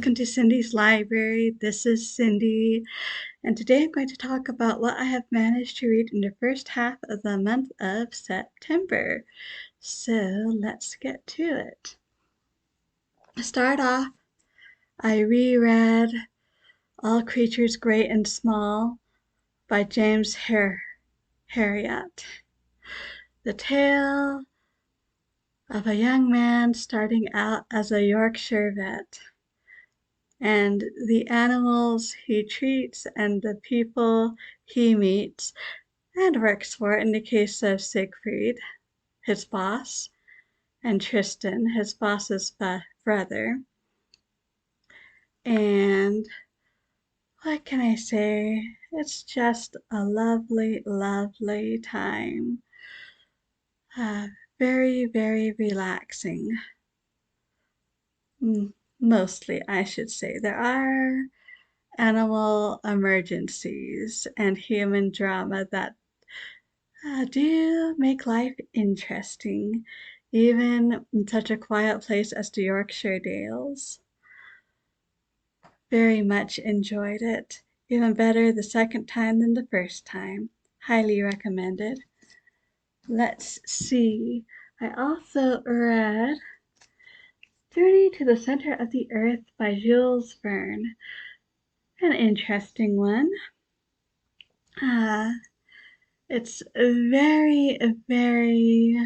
Welcome to Cindy's Library. This is Cindy, and today I'm going to talk about what I have managed to read in the first half of the month of September. So let's get to it. To start off, I reread All Creatures Great and Small by James Herriot. The tale of a young man starting out as a Yorkshire vet, and the animals he treats and the people he meets and works for, in the case of Siegfried, his boss, and Tristan, his boss's brother. And what can I say? It's just a lovely, lovely time. Very, very relaxing. Mostly, I should say. There are animal emergencies and human drama that do make life interesting, even in such a quiet place as the Yorkshire Dales. Very much enjoyed it. Even better the second time than the first time. Highly recommended. Let's see. I also read Journey to the Center of the Earth by Jules Verne. An interesting one. It's very, very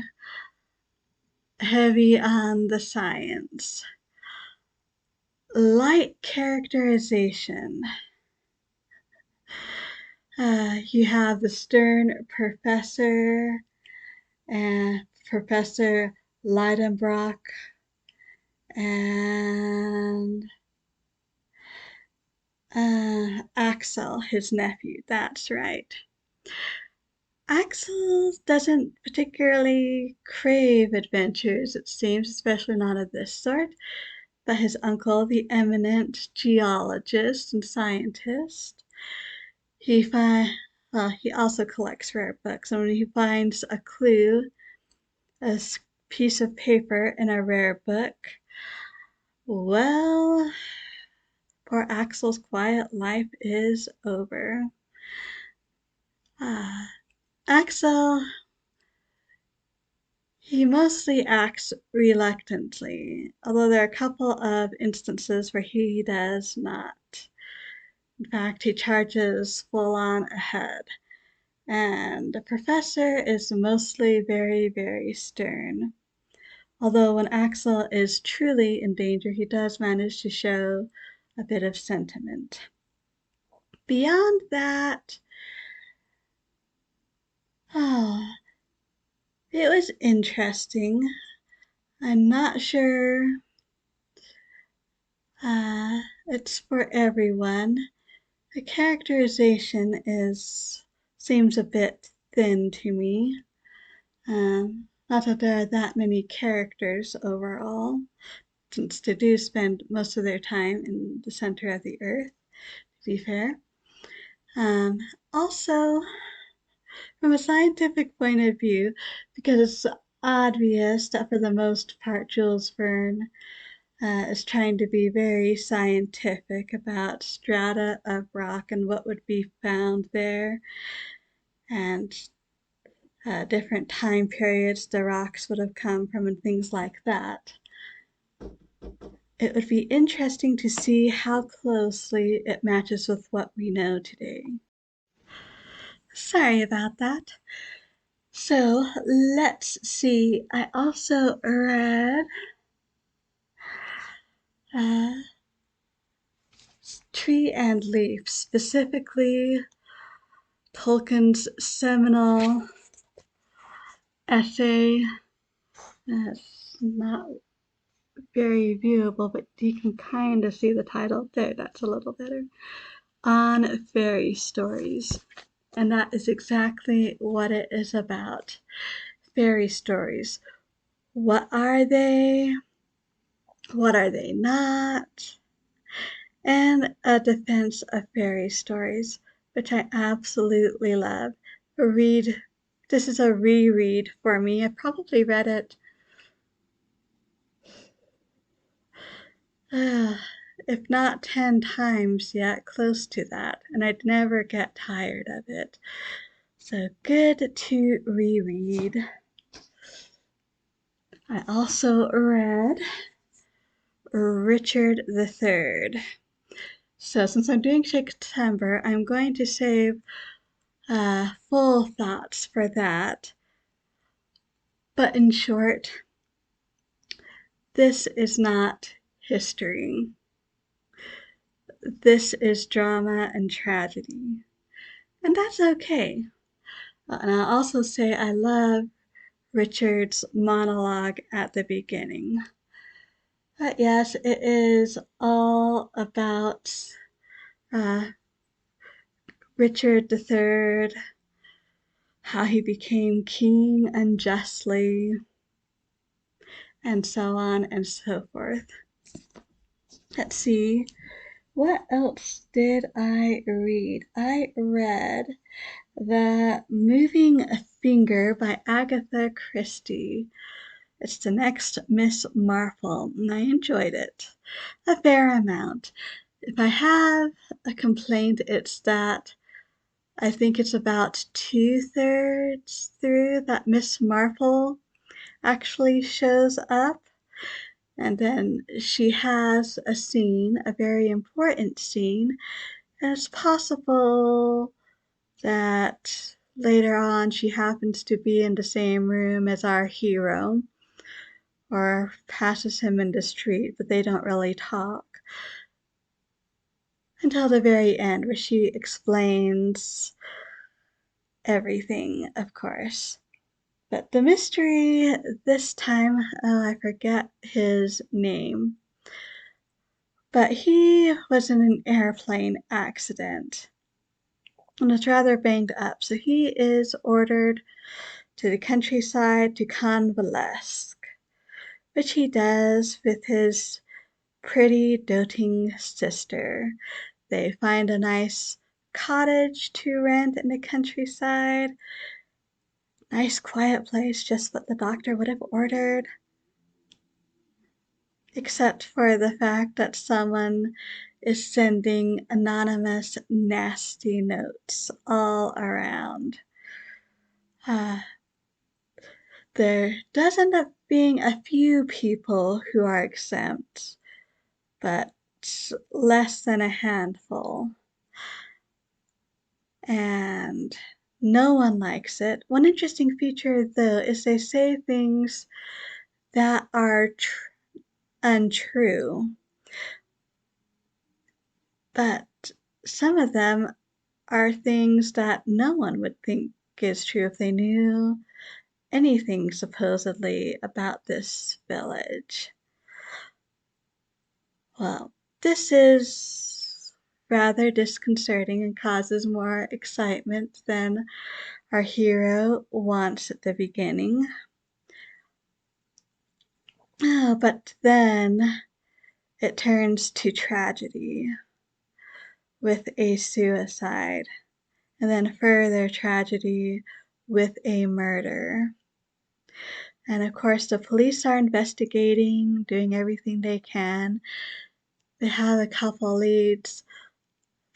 heavy on the science. Light characterization. You have the stern professor and Professor Leidenbrock and Axel, his nephew. That's right. Axel doesn't particularly crave adventures, it seems, especially not of this sort, but his uncle, the eminent geologist and scientist, he also collects rare books, and when he finds a clue, a piece of paper in a rare book, well, poor Axel's quiet life is over. Axel, he mostly acts reluctantly, although there are a couple of instances where he does not. In fact, he charges full on ahead. And the professor is mostly very, very stern. Although when Axel is truly in danger, he does manage to show a bit of sentiment. Beyond that, it was interesting. I'm not sure it's for everyone. The characterization seems a bit thin to me. Not that there are that many characters overall, since they do spend most of their time in the center of the earth, to be fair. Also, from a scientific point of view, because it's obvious that for the most part Jules Verne is trying to be very scientific about strata of rock and what would be found there, and different time periods the rocks would have come from and things like that. It would be interesting to see how closely it matches with what we know today. Sorry about that. So let's see. I also read Tree and Leaf, specifically Tolkien's seminal essay. It's not very viewable, but you can kind of see the title there. That's a little better. On fairy stories. And that is exactly what it is about. Fairy stories. What are they? What are they not? And a defense of fairy stories, which I absolutely love. This is a reread for me. I probably read it if not 10 times yet, close to that, and I'd never get tired of it. So good to reread. I also read Richard III. So since I'm doing September, I'm going to save full thoughts for that. But in short, this is not history. This is drama and tragedy. And that's okay. And I'll also say I love Richard's monologue at the beginning. But yes, it is all about uh, Richard III, how he became king unjustly, and so on and so forth. Let's see, what else did I read? I read The Moving Finger by Agatha Christie. It's the next Miss Marple, and I enjoyed it a fair amount. If I have a complaint, it's that I think it's about 2/3 through that Miss Marple actually shows up, and then she has a scene, a very important scene, and it's possible that later on she happens to be in the same room as our hero or passes him in the street, but they don't really talk until the very end, where she explains everything, of course. But the mystery this time, oh, I forget his name, but he was in an airplane accident and is rather banged up, so he is ordered to the countryside to convalesce, which he does with his pretty doting sister. They find a nice cottage to rent in the countryside. Nice quiet place, just what the doctor would have ordered. Except for the fact that someone is sending anonymous nasty notes all around. There does end up being a few people who are exempt, but less than a handful. And no one likes it. One interesting feature, though, is they say things that are untrue, but some of them are things that no one would think is true if they knew anything supposedly about this village. Well, this is rather disconcerting and causes more excitement than our hero wants at the beginning. Oh, but then it turns to tragedy with a suicide, and then further tragedy with a murder. And of course, the police are investigating, doing everything they can. They have a couple leads,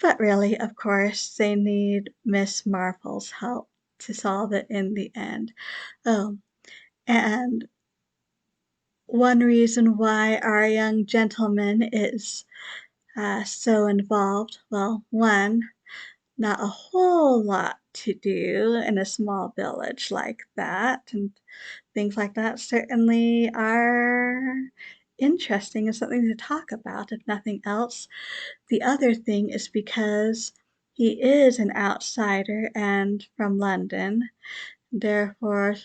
but really, of course, they need Miss Marple's help to solve it in the end. Oh, and one reason why our young gentleman is so involved, well, one, not a whole lot to do in a small village like that, and things like that certainly are interesting and something to talk about, if nothing else. The other thing is because he is an outsider and from London, therefore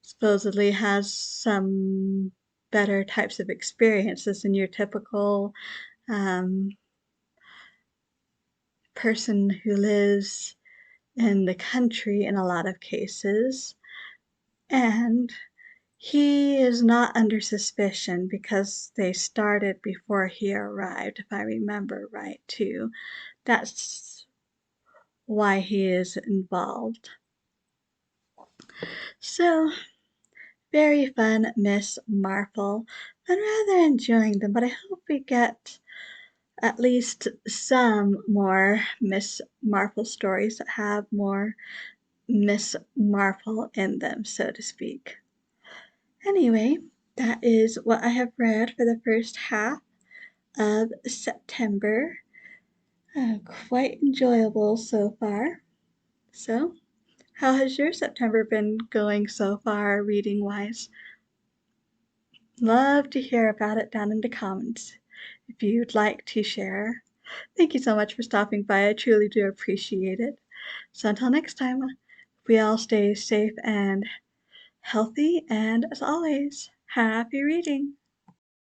supposedly has some better types of experiences than your typical um, person who lives in the country in a lot of cases. And he is not under suspicion because they started before he arrived, if I remember right, too. That's why he is involved. So, very fun Miss Marple. I'm rather enjoying them, but I hope we get at least some more Miss Marple stories that have more Miss Marple in them, so to speak. Anyway, that is what I have read for the first half of September. Quite enjoyable so far. So, how has your September been going so far, reading wise? Love to hear about it down in the comments if you'd like to share. Thank you so much for stopping by. I truly do appreciate it. So, until next time, we all stay safe and healthy, and as always, happy reading.